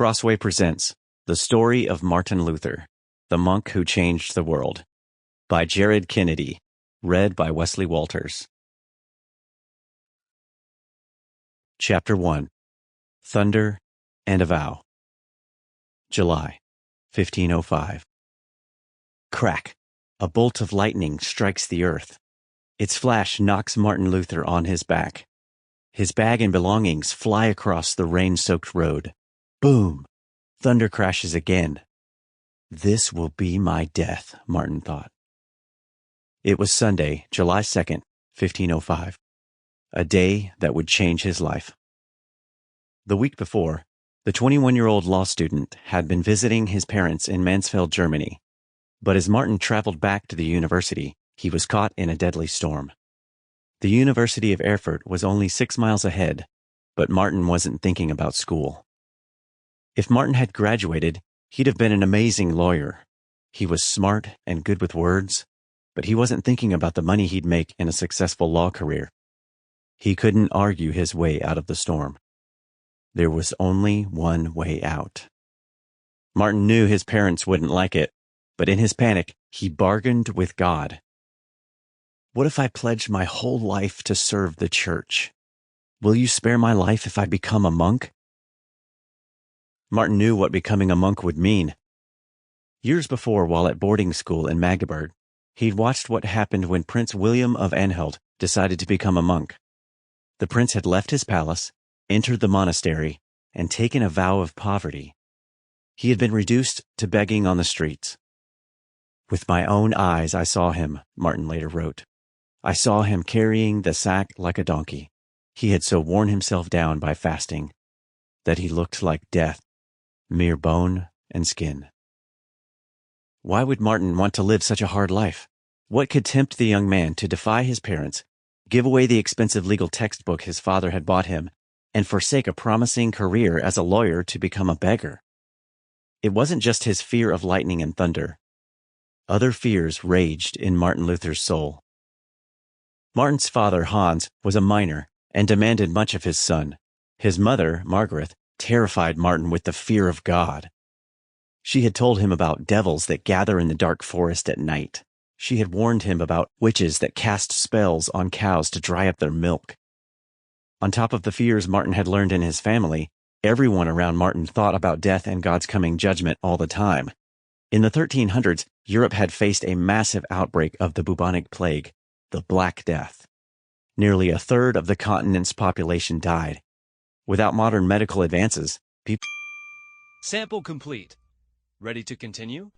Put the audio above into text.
Crossway presents The Story of Martin Luther, the Monk Who Changed the World, by Jared Kennedy, read by Wesley Walters. Chapter 1. Thunder and a Vow. July, 1505. Crack! A bolt of lightning strikes the earth. Its flash knocks Martin Luther on his back. His bag and belongings fly across the rain-soaked road. Boom! Thunder crashes again. This will be my death, Martin thought. It was Sunday, July 2nd, 1505. A day that would change his life. The week before, the 21-year-old law student had been visiting his parents in Mansfeld, Germany. But as Martin traveled back to the university, he was caught in a deadly storm. The University of Erfurt was only 6 miles ahead, but Martin wasn't thinking about school. If Martin had graduated, he'd have been an amazing lawyer. He was smart and good with words, but he wasn't thinking about the money he'd make in a successful law career. He couldn't argue his way out of the storm. There was only one way out. Martin knew his parents wouldn't like it, but in his panic, he bargained with God. What if I pledge my whole life to serve the church? Will you spare my life if I become a monk? Martin knew what becoming a monk would mean. Years before, while at boarding school in Magdeburg, he'd watched what happened when Prince William of Anhalt decided to become a monk. The prince had left his palace, entered the monastery, and taken a vow of poverty. He had been reduced to begging on the streets. With my own eyes I saw him, Martin later wrote. I saw him carrying the sack like a donkey. He had so worn himself down by fasting that he looked like death, mere bone and skin. Why would Martin want to live such a hard life? What could tempt the young man to defy his parents, give away the expensive legal textbook his father had bought him, and forsake a promising career as a lawyer to become a beggar? It wasn't just his fear of lightning and thunder. Other fears raged in Martin Luther's soul. Martin's father, Hans, was a miner and demanded much of his son. His mother, Margaret, terrified Martin with the fear of God. She had told him about devils that gather in the dark forest at night. She had warned him about witches that cast spells on cows to dry up their milk. On top of the fears Martin had learned in his family, everyone around Martin thought about death and God's coming judgment all the time. In the 1300s, Europe had faced a massive outbreak of the bubonic plague, the Black Death. Nearly a third of the continent's population died. Without modern medical advances, Sample complete. Ready to continue?